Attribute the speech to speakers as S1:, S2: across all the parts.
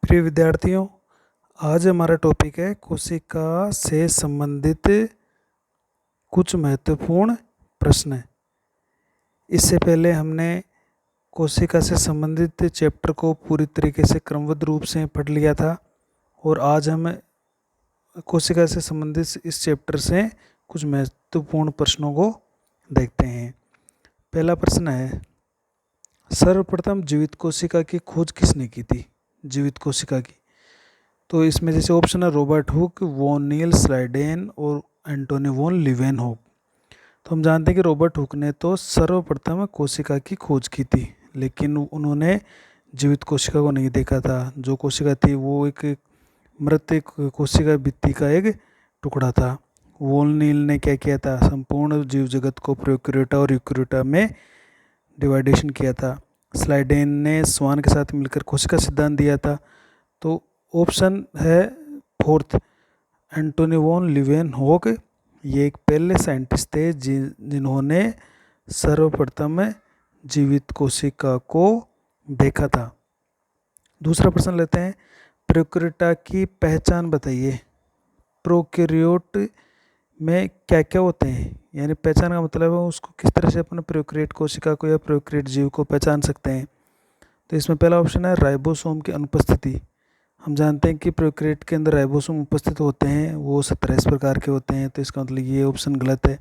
S1: प्रिय विद्यार्थियों, आज हमारा टॉपिक है कोशिका से संबंधित कुछ महत्वपूर्ण प्रश्न। इससे पहले हमने कोशिका से संबंधित चैप्टर को पूरी तरीके से क्रमबद्ध रूप से पढ़ लिया था और आज हम कोशिका से संबंधित इस चैप्टर से कुछ महत्वपूर्ण प्रश्नों को देखते हैं। पहला प्रश्न है, सर्वप्रथम जीवित कोशिका की खोज किसने की थी? जीवित कोशिका की, तो इसमें जैसे ऑप्शन है Robert Hooke, Van Niel Schleiden और एंटोनी वॉन लीवेनहोक। तो हम जानते हैं कि रॉबर्ट हुक ने तो सर्वप्रथम कोशिका की खोज की थी, लेकिन उन्होंने जीवित कोशिका को नहीं देखा था। जो कोशिका थी वो एक मृत कोशिका भित्ति का एक टुकड़ा था। वॉन नील ने क्या किया था? संपूर्ण जीव जगत को प्रोकैरियोटा और यूकैरियोटा में डिवाइडेशन किया था। स्लाइडेन ने स्वान के साथ मिलकर कोशिका सिद्धांत दिया था। तो ऑप्शन है फोर्थ, एंटोनी वॉन लीवेनहोक। ये एक पहले साइंटिस्ट थे जिन्होंने सर्वप्रथम जीवित कोशिका को देखा था। दूसरा प्रश्न लेते हैं, प्रोकैरियोटा की पहचान बताइए। प्रोकैरियोट में क्या क्या होते हैं, यानी पहचान का मतलब है उसको किस तरह से अपने प्रोकैरियोट कोशिका को या प्रोकैरियोट जीव को पहचान सकते हैं। तो इसमें पहला ऑप्शन है राइबोसोम की अनुपस्थिति। हम जानते हैं कि प्रोकैरियोट के अंदर राइबोसोम उपस्थित होते हैं, वो 17 प्रकार के होते हैं, तो इसका मतलब ये ऑप्शन गलत है।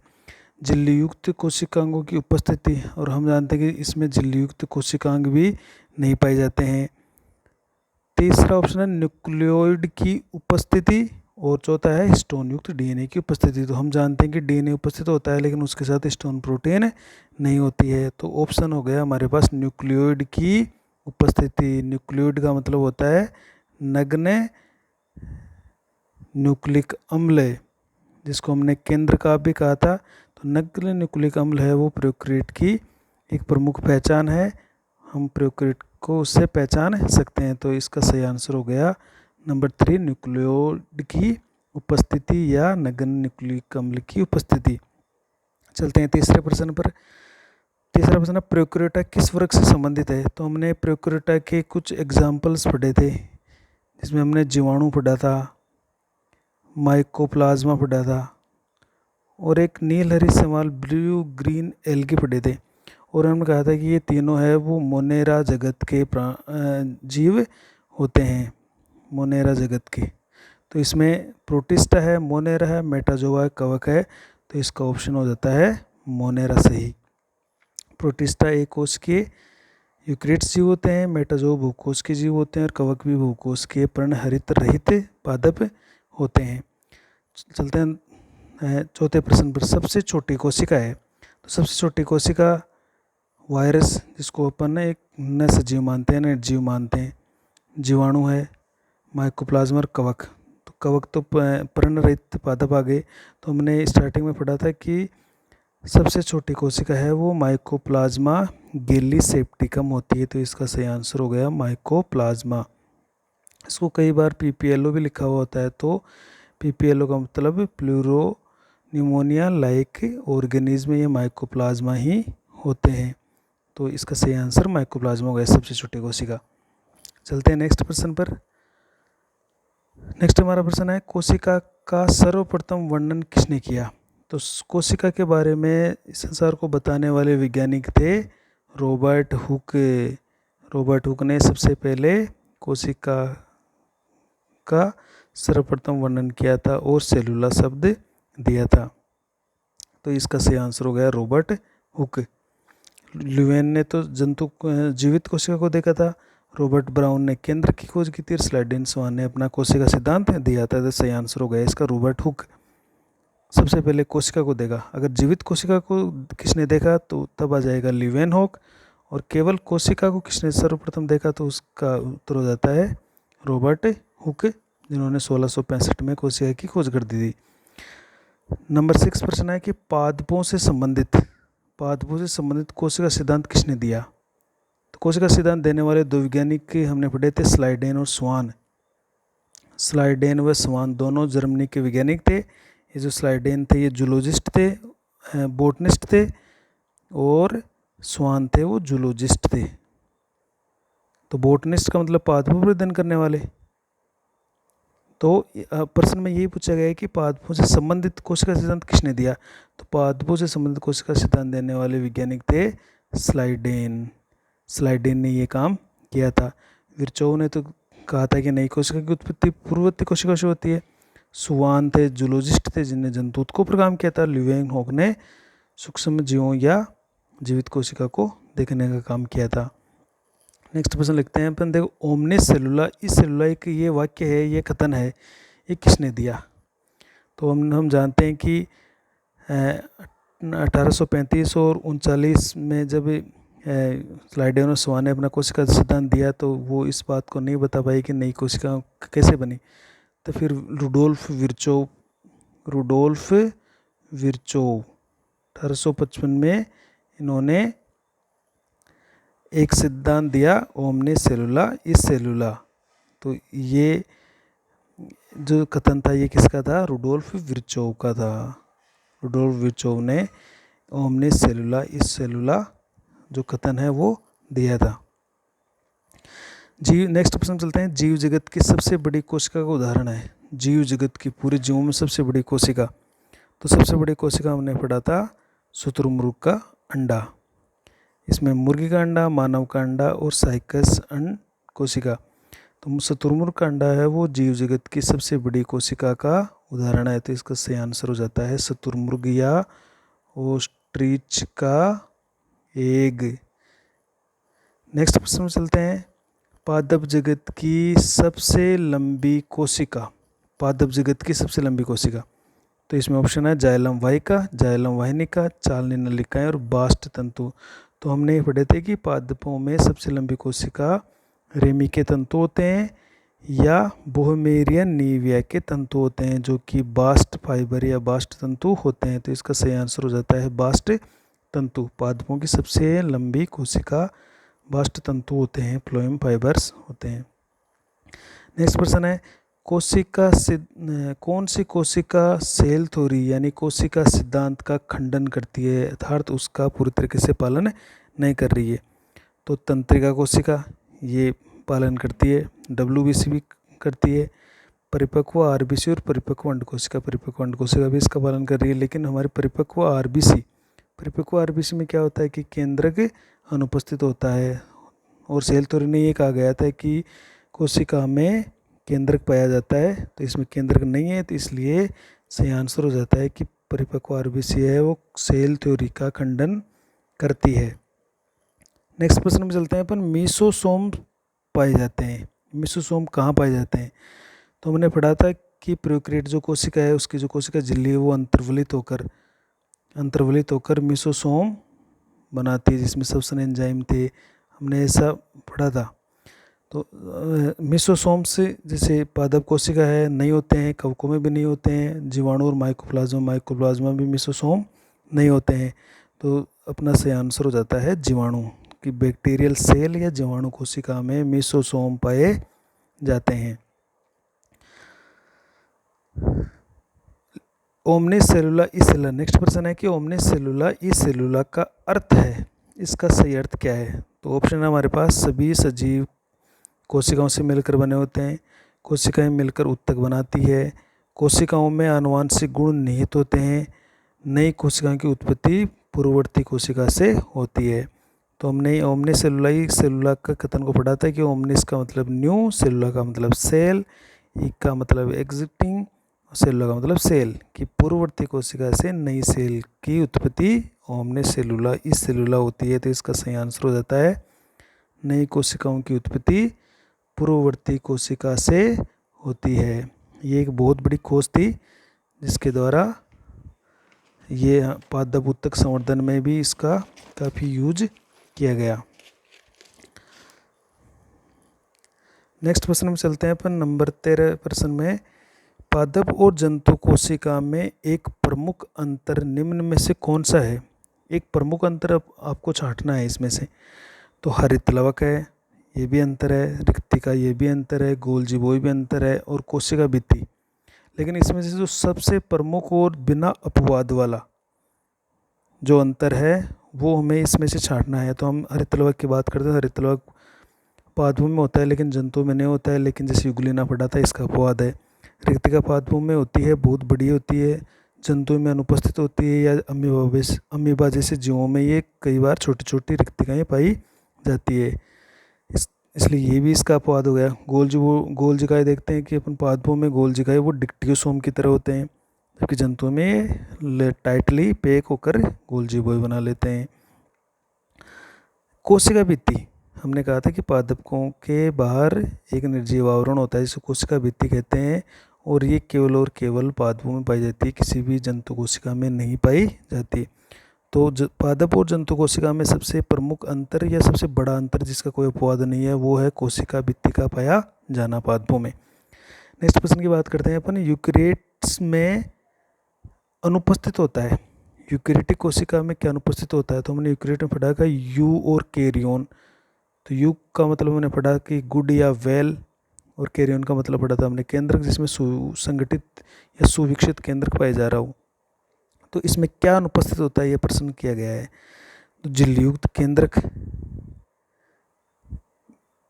S1: झिल्लीयुक्त कोशिकांगों की उपस्थिति, और हम जानते हैं कि इसमें झिल्लीयुक्त कोशिकांग भी नहीं पाए जाते हैं। तीसरा ऑप्शन है न्यूक्लियोइड की उपस्थिति, और चौथा है हिस्टोन युक्त डीएनए की उपस्थिति। तो हम जानते हैं कि डीएनए उपस्थित होता है लेकिन उसके साथ हिस्टोन प्रोटीन नहीं होती है। तो ऑप्शन हो गया हमारे पास न्यूक्लियोइड की उपस्थिति। न्यूक्लियोइड का मतलब होता है नग्न न्यूक्लिक अम्ल, जिसको हमने केंद्र का भी कहा था। तो नग्न न्यूक्लिक अम्ल है वो प्रोकैरियोट की एक प्रमुख पहचान है। हम प्रोकैरियोट को उससे पहचान सकते हैं। तो इसका सही आंसर हो गया नंबर 3, न्यूक्लियोइड की उपस्थिति या नग्न न्यूक्लिक अम्ल की उपस्थिति। चलते हैं तीसरे प्रश्न पर। तीसरा प्रश्न, प्रोकैरियोटा किस वर्ग से संबंधित है? तो हमने प्रोकैरियोटा के कुछ एग्जाम्पल्स पढ़े थे, जिसमें हमने जीवाणु पढ़ा था, माइकोप्लाज्मा पढ़ा था, और एक नील हरी शैवाल ब्लू ग्रीन एल्गी पढ़े थे। और हमने कहा था कि ये तीनों है वो मोनेरा जगत के जीव होते हैं, मोनेरा जगत के। तो इसमें प्रोटिस्टा है, मोनेरा है, मेटाजोआ है, कवक है। तो इसका ऑप्शन हो जाता है मोनेरा सही। प्रोटिस्टा एक कोश के यूकैरियोट्स जीव होते हैं, मेटाजोआ बहुकोश के जीव होते हैं, और कवक भी बहुकोश के पर्णहरित रहित पादप होते हैं। चलते हैं चौथे प्रश्न पर। सबसे छोटी कोशिका है, तो सबसे छोटी कोशिका वायरस, जिसको अपन एक न सजीव मानते हैं, निर्जीव मानते हैं, जीवाणु है, माइकोप्लाज्मा और कवक। तो कवक तो पर्णरहित पादप आ गए। तो हमने स्टार्टिंग में पढ़ा था कि सबसे छोटी कोशिका है वो माइकोप्लाज्मा गैलीसेप्टिकम होती है। तो इसका सही आंसर हो गया माइकोप्लाज्मा। इसको कई बार पीपीएलओ भी लिखा हुआ होता है। तो पीपीएलओ का मतलब प्लूरो न्यूमोनिया लाइक ऑर्गेनिज्म, ये माइकोप्लाज्मा ही होते हैं। तो इसका सही आंसर माइकोप्लाज्मा हो गया, सबसे छोटी कोशिका। चलते हैं नेक्स्ट प्रश्न पर। नेक्स्ट हमारा प्रश्न है, कोशिका का सर्वप्रथम वर्णन किसने किया? तो कोशिका के बारे में संसार को बताने वाले वैज्ञानिक थे रॉबर्ट हुक। रॉबर्ट हुक ने सबसे पहले कोशिका का सर्वप्रथम वर्णन किया था और सेलुला शब्द दिया था। तो इसका सही आंसर हो गया रॉबर्ट हुक। ल्यूवेन ने तो जीवित कोशिका को देखा था, रॉबर्ट ब्राउन ने केंद्र की खोज की थी, स्लाइडेन स्वान ने अपना कोशिका सिद्धांत दिया था। तो सही आंसर हो गया इसका रॉबर्ट हुक। सबसे पहले कोशिका को देखा। अगर जीवित कोशिका को किसने देखा तो तब आ जाएगा लीवेनहोक, और केवल कोशिका को किसने सर्वप्रथम देखा तो उसका उत्तर हो जाता है रॉबर्ट हुक, जिन्होंने 1665 में कोशिका की खोज कर दी थी। नंबर 6 प्रश्न है कि पादपों से संबंधित कोशिका सिद्धांत किसने दिया? तो कोशिका सिद्धांत देने वाले दो वैज्ञानिक हमने पढ़े थे, स्लाइडेन और स्वान। स्लाइडेन व स्वान दोनों जर्मनी के वैज्ञानिक थे। ये जो स्लाइडेन थे ये जूलॉजिस्ट थे, बोटनिस्ट थे, और स्वान थे वो जूलॉजिस्ट थे। तो बोटनिस्ट का मतलब पादपों पर अध्ययन करने वाले, तो प्रश्न में यही पूछा गया है कि पादपों से संबंधित कोशिका सिद्धांत किसने दिया। तो पादपों से संबंधित कोशिका सिद्धांत देने वाले वैज्ञानिक थे स्लाइडेन ने ये काम किया था। विर्चोव ने तो कहा था कि नई कोशिका की उत्पत्ति पूर्ववर्ती कोशिका से होती है। सुवान थे जूलॉजिस्ट थे जिन्हें जंतुत्व पर काम किया था। ल्यूवेनहॉक ने सूक्ष्म जीवों या जीवित कोशिका को देखने का काम किया था। नेक्स्ट प्रश्न लिखते हैं अपन, देखो ओमनिस सेलुला, इस सेलुला एक ये वाक्य है, ये कथन है, ये किसने दिया। तो हम जानते हैं कि 1835 और 39 में जब स्लाइडेन और स्वान ने अपना कोशिका सिद्धांत दिया तो वो इस बात को नहीं बता पाई कि नई कोशिका कैसे बनी। तो फिर रुडोल्फ विर्चोव 1855 में इन्होंने एक सिद्धांत दिया ओमनिस सेलुला इस सेलुला। तो ये जो कथन था ये किसका था, रुडोल्फ विर्चोव का था। रुडोल्फ विर्चोव ने ओमनिस सेलुला इस सेलुला जो कथन है वो दिया था। जीव, नेक्स्ट प्रश्न चलते हैं, जीव जगत की सबसे बड़ी कोशिका का उदाहरण है। जीव जगत की पूरे जीवों में सबसे बड़ी कोशिका, तो सबसे बड़ी कोशिका हमने पढ़ा था शुतुरमुर्ग का अंडा। इसमें मुर्गी का अंडा, मानव का अंडा और साइकस अंड कोशिका। तो शुतुरमुर्ग का अंडा है वो जीव जगत की सबसे बड़ी कोशिका का उदाहरण है। तो इसका सही आंसर हो जाता है शुतुरमुर्ग या ओस्ट्रिच का एग। नेक्स्ट प्रश्न में चलते हैं, पादप जगत की सबसे लंबी कोशिका, पादप जगत की सबसे लंबी कोशिका। तो इसमें ऑप्शन है जाइलम वाहिका, जाइलम वाहिनिका, चालनी नलिकाएं और बास्ट तंतु। तो हमने ये पढ़े थे कि पादपों में सबसे लंबी कोशिका रेमी के तंतु होते हैं या बोहमेरियन नीविया के तंतु होते हैं जो कि बास्ट फाइबर या बास्ट तंतु होते हैं। तो इसका सही आंसर हो जाता है बास्ट तंतु। पादपों की सबसे लंबी कोशिका बास्ट तंतु होते हैं, फ्लोएम फाइबर्स होते हैं। नेक्स्ट प्रश्न है, कौन सी कोशिका सेल थ्योरी यानी कोशिका सिद्धांत का खंडन करती है अर्थात उसका पूरी तरीके से पालन नहीं कर रही है। तो तंत्रिका कोशिका ये पालन करती है, WBC भी करती है, परिपक्व RBC और परिपक्व अंड कोशिका भी इसका पालन कर रही है। लेकिन हमारी परिपक्व RBC में क्या होता है कि केंद्रक अनुपस्थित होता है और सेल थ्योरी ने ये कहा गया था कि कोशिका में केंद्रक पाया जाता है, तो इसमें केंद्रक नहीं है, तो इसलिए सही आंसर हो जाता है कि परिपक्व RBC है वो सेल थ्योरी का खंडन करती है। नेक्स्ट प्रश्न में चलते हैं अपन, मीसोसोम पाए जाते हैं। मीसोसोम कहाँ पाए जाते हैं। तो हमने पढ़ा था कि प्रोकैरियोट जो कोशिका है उसकी जो कोशिका झिल्ली है वो अंतर्वलित होकर मीसोसोम बनाती है जिसमें सब्सटेंस एंजाइम थे, हमने ऐसा पढ़ा था। तो मीसोसोम से जैसे पादप कोशिका है नहीं होते हैं, कवकों में भी नहीं होते हैं, जीवाणु और माइकोप्लाज्मा भी मीसोसोम नहीं होते हैं। तो अपना सही आंसर हो जाता है जीवाणु कि बैक्टीरियल सेल या जीवाणु कोशिका में मीसोसोम पाए जाते हैं। ओमनिस सेलुला ई सेलुला, नेक्स्ट प्रश्न है कि ओमनिस सेलुला ई सेलुला का अर्थ है, इसका सही अर्थ क्या है। तो ऑप्शन है हमारे पास, सभी सजीव कोशिकाओं से मिलकर बने होते हैं, कोशिकाएं मिलकर उत्तक बनाती है, कोशिकाओं में आनुवांशिक गुण निहित होते हैं, नई कोशिकाओं की उत्पत्ति पूर्ववर्ती कोशिका से होती है। तो हमने ओमनिस सेलुला ई सेलुला का कथन को पढ़ा था कि ओमनिस का मतलब न्यू, सेलुला का मतलब सेल, ई का मतलब एग्जिस्टिंग, सेलुला का मतलब सेल कि पूर्ववर्ती कोशिका से नई सेल की उत्पत्ति ओमनिस सेलुला इस सेलुला होती है। तो इसका सही आंसर हो जाता है नई कोशिकाओं की उत्पत्ति पूर्ववर्ती कोशिका से होती है। ये एक बहुत बड़ी खोज थी जिसके द्वारा ये पादप उत्तक संवर्धन में भी इसका काफ़ी यूज किया गया। नेक्स्ट प्रश्न में चलते हैं अपन, नंबर 13 प्रश्न में, पादप और जंतु कोशिका में एक प्रमुख अंतर निम्न में से कौन सा है। एक प्रमुख अंतर आपको छांटना है इसमें से। तो हरित लवक है, ये भी अंतर है, रिक्तिका ये भी अंतर है, गोल जीवोई भी अंतर है और कोशिका भित्ति। लेकिन इसमें से जो सबसे प्रमुख और बिना अपवाद वाला जो अंतर है वो हमें इसमें से छांटना है। तो हम हरित लवक की बात करते हैं। हरित लवक पादपों में होता है लेकिन जंतुओं में नहीं होता है, लेकिन जैसे युगलिना पढ़ा था इसका अपवाद है। रिक्तिका पादपों में होती है, बहुत बड़ी होती है, जंतुओं में अनुपस्थित होती है, या अमीबा जैसे जीवों में ये कई बार छोटी छोटी रिक्तिकाएँ पाई जाती है। इसलिए ये भी इसका अपवाद हो गया। गोलजिकाएँ देखते हैं कि अपन पादपों में गोलजिकाएँ वो डिक्टियोसोम की तरह होते हैं, जबकि जंतुओं में टाइटली पैक होकर गोलजीबोय बना लेते हैं। कोशिका भित्ति, हमने कहा था कि पादपों के बाहर एक निर्जीव आवरण होता है जिसे कोशिका भित्ति कहते हैं, और ये केवल और केवल पादपों में पाई जाती है, किसी भी जंतु कोशिका में नहीं पाई जाती। तो पादप और जंतु कोशिका में सबसे प्रमुख अंतर या सबसे बड़ा अंतर जिसका कोई अपवाद नहीं है वो है कोशिका भित्ति का पाया जाना पादपों में। नेक्स्ट प्रश्न की बात करते हैं अपन। यूकेरियोट्स में अनुपस्थित होता है, यूकेरियोटिक कोशिका में क्या अनुपस्थित होता है? तो हमने यूकेरियोट में पढ़ा था यू और कैरियोन। तो यू का मतलब हमने पढ़ा कि गुड या वेल, और कैरियोन का मतलब पढ़ा था हमने केंद्रक, जिसमें सुसंगठित या सुविकसित केंद्रक पाया जा रहा हो। तो इसमें क्या अनुपस्थित होता है, यह प्रश्न किया गया है। तो झिल्लीयुक्त केंद्रक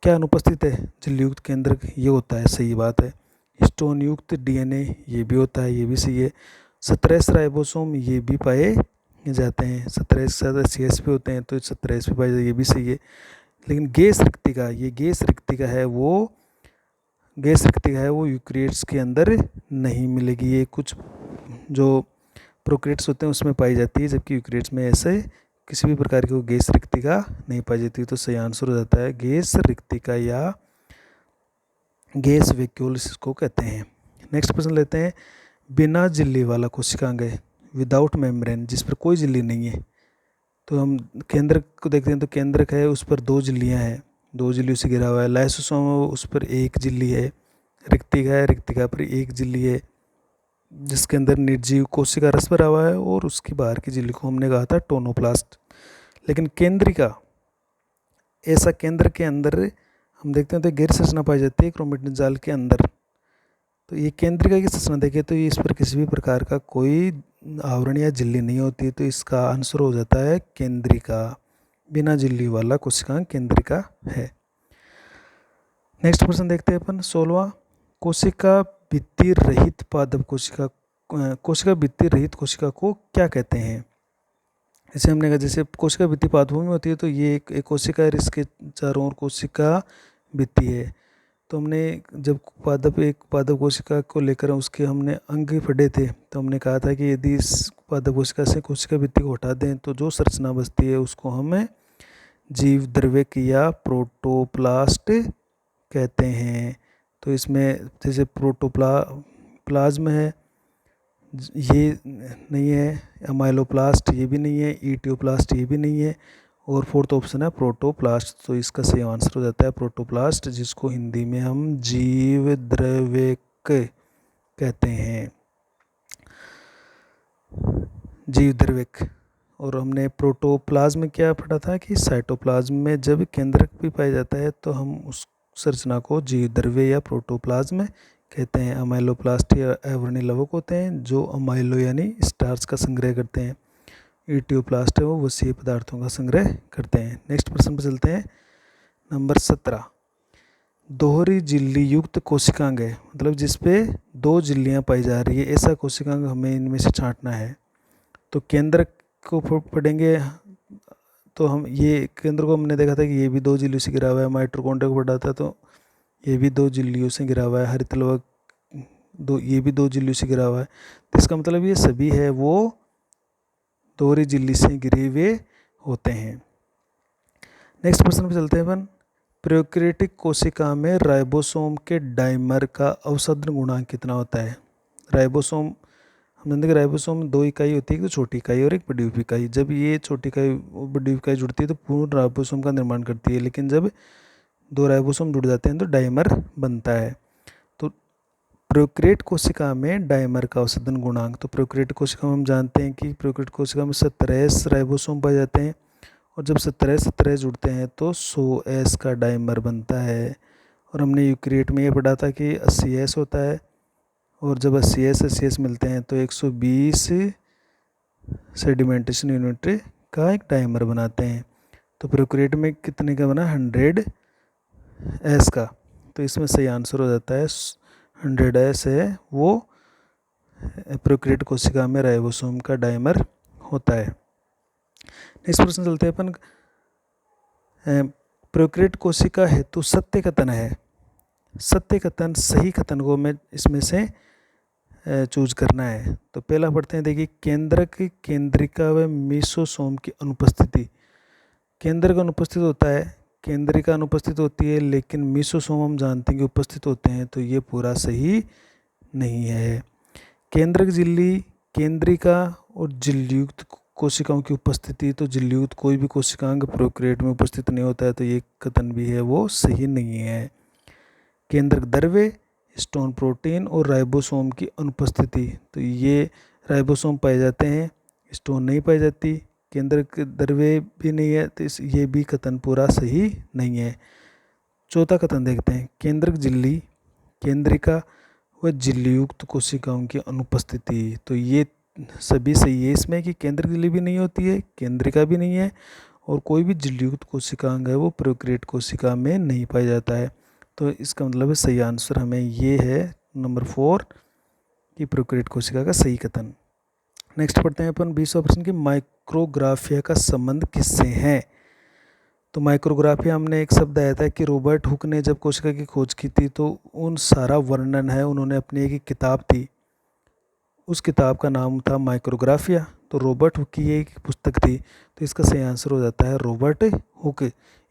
S1: क्या अनुपस्थित है? झिल्लीयुक्त केंद्रक ये होता है, सही बात है। हिस्टोन युक्त डीएनए ये भी होता है, ये भी सही है। 17 राइबोसोम ये भी पाए जाते हैं, 17 से ज़्यादा CS भी होते हैं तो 17 भी पाए जाते हैं, ये भी सही है। लेकिन गैस रिक्तिका, ये गैस रिक्तिका है वो यूकेरियोट्स के अंदर नहीं मिलेगी। ये कुछ जो प्रोकैरियोट्स होते हैं उसमें पाई जाती है, जबकि यूकेरियोट्स में ऐसे किसी भी प्रकार की गैस रिक्तिका नहीं पाई जाती। तो सही आंसर हो जाता है गैस रिक्तिका या गैस वैक्यूल्स को कहते हैं। नेक्स्ट प्रश्न लेते हैं। बिना झिल्ली वाला कोशिकांग है, विदाउट मेम्ब्रेन, जिस पर कोई झिल्ली नहीं है। तो हम केंद्रक को देखते हैं, तो केंद्रक है उस पर 2 झिल्लियाँ हैं, 2 झिल्लियों से घिरा हुआ है। लाइसोसोम उस पर 1 झिल्ली है। रिक्तिका है, रिक्तिका पर 1 झिल्ली है, जिसके अंदर निर्जीव कोशिका रस भरा हुआ है, और उसकी बाहर की झिल्ली को हमने कहा था टोनोप्लास्ट। लेकिन केंद्रिका, ऐसा केंद्र के अंदर हम देखते हैं तो गैर संरचना पाई जाती है क्रोमेटिन जाल के अंदर। तो ये केंद्रिका की संरचना देखें तो इस पर किसी भी प्रकार का कोई आवरण या झिल्ली नहीं होती, तो इसका आंसर हो जाता है केंद्रिका। बिना झिल्ली वाला कोशिकांग केंद्रिका है। नेक्स्ट प्रश्न देखते हैं अपन 16वां। कोशिका भित्ति रहित पादप कोशिका भित्ति रहित कोशिका को क्या कहते हैं? जैसे हमने कहा, जैसे कोशिका भित्ति पादपों में होती है तो ये एक कोशिका है, इसके चारों ओर कोशिका भित्ति है। तो हमने जब एक पादप कोशिका को लेकर उसके हमने अंग पढ़े थे, तो हमने कहा था कि यदि इस पादप कोशिका से कोशिका भित्ति को हटा दें तो जो संरचना बचती है उसको हम जीव द्रव्यक या प्रोटोप्लास्ट कहते हैं। तो इसमें जैसे प्लाज्म है ये नहीं है, अमाइलोप्लास्ट ये भी नहीं है, ईटियोप्लास्ट ये भी नहीं है, और फोर्थ ऑप्शन है प्रोटोप्लास्ट। तो इसका सही आंसर हो जाता है प्रोटोप्लास्ट, जिसको हिंदी में हम जीव द्रव्यक कहते हैं, जीव द्रव्यक। और हमने प्रोटोप्लाज्म में क्या पढ़ा था कि साइटोप्लाज्म में जब केंद्रक भी पाया जाता है तो हम उस संरचना को जीव द्रव्य या प्रोटोप्लाज्म कहते हैं। अमाइलोप्लास्ट या अवर्णी लवक होते हैं जो अमाइलो यानी स्टार्च का संग्रह करते हैं। ईटियोप्लास्ट है वो वसीय पदार्थों का संग्रह करते हैं। नेक्स्ट प्रश्न पर चलते हैं। नंबर 17। दोहरी झिल्ली युक्त कोशिकांग है, मतलब जिसपे 2 झिल्लियाँ पाई जा रही है, ऐसा कोशिकांग हमें इनमें से छांटना है। तो केंद्रक को पढ़ेंगे तो हम ये केंद्र को हमने देखा था कि ये भी 2 झिल्लियों से घिरा हुआ है। माइटोकॉन्ड्रिया को पढ़ा था तो ये भी 2 झिल्लियों से घिरा हुआ है। हरित लवक ये भी 2 झिल्लियों से घिरा हुआ है। तो इसका मतलब ये सभी है वो दोहरी झिल्ली से घिरे हुए होते हैं। नेक्स्ट प्रश्न पे चलते हैं अपन। प्रोकैरियोटिक कोशिका में राइबोसोम के डाइमर का अवसादन गुणांक कितना होता है? राइबोसोम, हम जानते हैं कि राइबोसोम में 2 इकाई होती है, एक तो छोटी इकाई और एक बड़ी इकाई। जब ये छोटी इकाई और बड़ी इकाई जुड़ती है तो पूर्ण राइबोसोम का निर्माण करती है, लेकिन जब 2 राइबोसोम जुड़ जाते हैं तो डाइमर बनता है। तो प्रोकैरियोट कोशिका में डाइमर का अवसादन गुणांक, तो प्रोकैरियोट कोशिका में हम जानते हैं कि प्रोकैरियोट कोशिका में 17 राइबोसोम पाए जाते हैं, और जब 17 जुड़ते हैं तो 100S का डाइमर बनता है। और हमने यूकेरियोट में ये पढ़ा था कि 80S होता है, और जब 80S मिलते हैं तो 120 सेडिमेंटेशन यूनिट का एक डाइमर बनाते हैं। तो प्रोकैरियोट में कितने का बना? 100S का। तो इसमें सही आंसर हो जाता है 100S है वो प्रोकैरियोट कोशिका में राइबोसोम का डाइमर होता है। नेक्स्ट प्रश्न चलते हैं अपन। प्रोकैरियोट कोशिका हेतु सत्य कथन है। सत्य कथन, सही कथन को मैं इसमें से चूज करना है। तो पहला पढ़ते हैं, देखिए, केंद्रक, केंद्रिका व मीसोसोम की अनुपस्थिति। केंद्र का अनुपस्थित होता है, केंद्रिका अनुपस्थित होती है, लेकिन मीसोसोम हम जानते हैं कि उपस्थित होते हैं, तो ये पूरा सही नहीं है। केंद्रक झिल्ली, केंद्रिका और झिल्लीयुक्त कोशिकाओं की उपस्थिति, तो झिल्लीयुक्त कोई भी कोशिकांग प्रोकैरियोट में उपस्थित नहीं होता है, तो ये कथन भी है वो सही नहीं है। केंद्रक द्रव्य, स्टोन प्रोटीन और राइबोसोम की अनुपस्थिति, तो ये राइबोसोम पाए जाते हैं, स्टोन नहीं पाई जाती, केंद्रक द्रव्य भी नहीं है, तो ये भी कथन पूरा सही नहीं है। चौथा कथन देखते हैं, केंद्रक झिल्ली, केंद्रिका व झिल्लीयुक्त कोशिकाओं की अनुपस्थिति, तो ये सभी सही है इसमें कि केंद्रक झिल्ली भी नहीं होती है, केंद्रिका भी नहीं है, और कोई भी झिल्लीयुक्त कोशिकांग है वो प्रोकैरियोट कोशिका में नहीं पाया जाता है। तो इसका मतलब सही आंसर हमें ये है नंबर 4 कि प्रोकैरियोट कोशिका का सही कथन। नेक्स्ट पढ़ते हैं अपन 20वां प्रश्न की, माइक्रोग्राफिया का संबंध किससे है। तो माइक्रोग्राफिया, हमने एक शब्द आया था कि रॉबर्ट हुक ने जब कोशिका की खोज की थी तो उन सारा वर्णन है, उन्होंने अपनी एक किताब थी, उस किताब का नाम था माइक्रोग्राफिया। तो रॉबर्ट हुक की एक पुस्तक थी, तो इसका सही आंसर हो जाता है रॉबर्ट हुक।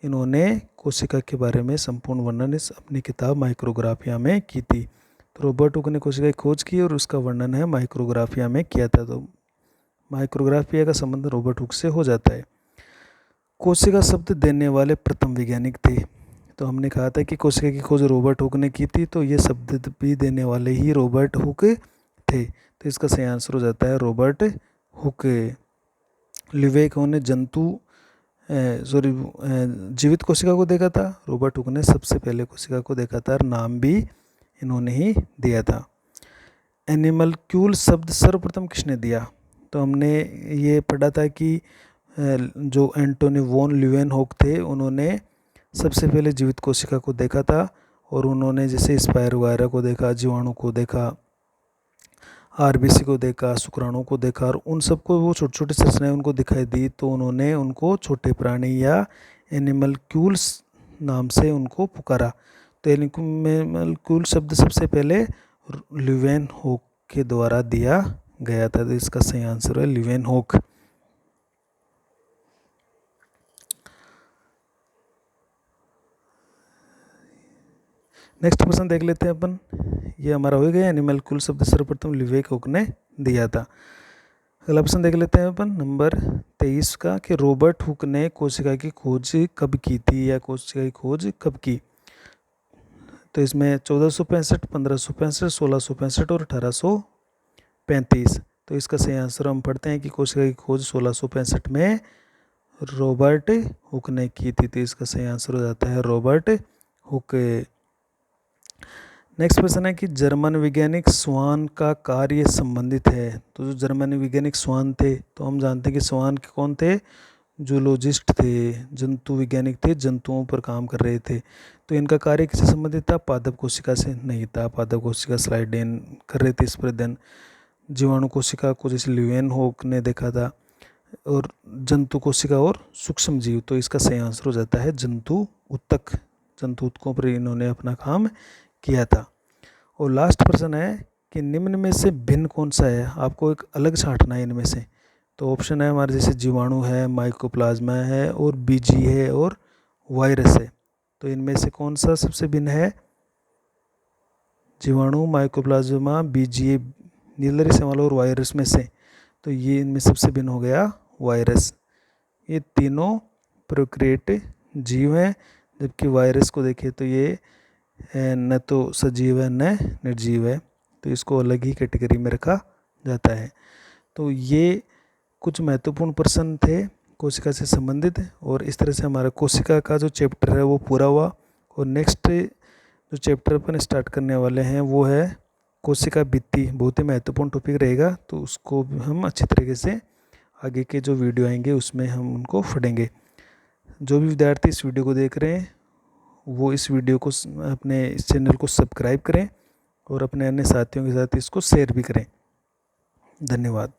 S1: इन्होंने कोशिका के बारे में संपूर्ण वर्णन इस अपनी किताब माइक्रोग्राफिया में की थी। तो रॉबर्ट हुक ने कोशिका की खोज की और उसका वर्णन है माइक्रोग्राफिया में किया था, तो माइक्रोग्राफिया का संबंध रॉबर्ट हुक से हो जाता है। कोशिका शब्द देने वाले प्रथम वैज्ञानिक थे। तो हमने कहा था कि कोशिका की खोज रॉबर्ट हुक ने की थी, तो ये शब्द भी देने वाले ही रॉबर्ट हुक थे, तो इसका सही आंसर हो जाता है रॉबर्ट हुक। लिवेक ने जीवित कोशिका को देखा था, रॉबर्ट हुक ने सबसे पहले कोशिका को देखा था, नाम भी इन्होंने ही दिया था। एनिमलक्यूल शब्द सर्वप्रथम किसने दिया। तो हमने ये पढ़ा था कि जो एंटोनी वॉन ल्यूवेनहोक थे, उन्होंने सबसे पहले जीवित कोशिका को देखा था, और उन्होंने जैसे स्पायर वगैरह को देखा, जीवाणु को देखा, आरबीसी को देखा, शुक्राणु को देखा, और उन सबको वो छोटे छोटे संरचनाएं उनको दिखाई दी, तो उन्होंने उनको छोटे प्राणी या एनिमलक्यूल्स नाम से उनको पुकारा। तो एनिमलक्यूल शब्द सबसे पहले ल्यूवेनहोक के द्वारा दिया गया था, तो इसका सही आंसर है ल्यूवेनहोक। नेक्स्ट प्रश्न देख लेते हैं अपन, ये हमारा हो गया, एनिमलक्यूल शब्द सर्वप्रथम ल्यूवेनहोक ने दिया था। अगला प्रश्न देख लेते हैं अपन नंबर 23 का, कि रॉबर्ट हुक ने कोशिका की खोज कब की थी, या कोशिका की खोज कब की। तो इसमें 1465, 1565, 1665 और 1835। तो इसका सही आंसर हम पढ़ते हैं कि कोशिका की खोज 1665 में रॉबर्ट हुक ने की थी, तो इसका सही आंसर हो जाता है रॉबर्ट हुक। नेक्स्ट प्रश्न है कि जर्मन वैज्ञानिक स्वान का कार्य संबंधित है। तो जो जर्मन वैज्ञानिक स्वान थे, तो हम जानते हैं कि स्वान के कौन थे, जूलॉजिस्ट थे, जंतु वैज्ञानिक थे, जंतुओं पर काम कर रहे थे। तो इनका कार्य किससे संबंधित था, पादप कोशिका से नहीं था, पादप कोशिका स्लाइडेन कर रहे थे इस पर अध्ययन। जीवाणु कोशिका को जैसे ल्यूवेनहोक ने देखा था, और जंतु कोशिका और सूक्ष्म जीव, तो इसका सही आंसर हो जाता है जंतु ऊतक। जंतु ऊतकों पर इन्होंने अपना काम किया था। और लास्ट प्रश्न है कि निम्न में से भिन्न कौन सा है, आपको एक अलग छांटना है इनमें से। तो ऑप्शन है हमारे जैसे जीवाणु है, माइकोप्लाज्मा है, और बीजी है, और वायरस है। तो इनमें से कौन सा सबसे भिन्न है, जीवाणु, माइकोप्लाज्मा, बीजी, नीलरी सेवाल और वायरस में से। तो ये इनमें सबसे भिन्न हो गया वायरस। ये तीनों प्रोकैरियोट जीव हैं, जबकि वायरस को देखें तो ये न तो सजीव है न निर्जीव है, तो इसको अलग ही कैटेगरी में रखा जाता है। तो ये कुछ महत्वपूर्ण प्रश्न थे कोशिका से संबंधित, और इस तरह से हमारा कोशिका का जो चैप्टर है वो पूरा हुआ। और नेक्स्ट जो चैप्टर अपन स्टार्ट करने वाले हैं वो है कोशिका भित्ति, बहुत ही महत्वपूर्ण टॉपिक रहेगा, तो उसको हम अच्छी तरीके से आगे के जो वीडियो आएंगे उसमें हम उनको पढ़ेंगे। जो भी विद्यार्थी इस वीडियो को देख रहे हैं वो इस वीडियो को अपने इस चैनल को सब्सक्राइब करें, और अपने अन्य साथियों के साथ इसको शेयर भी करें। धन्यवाद।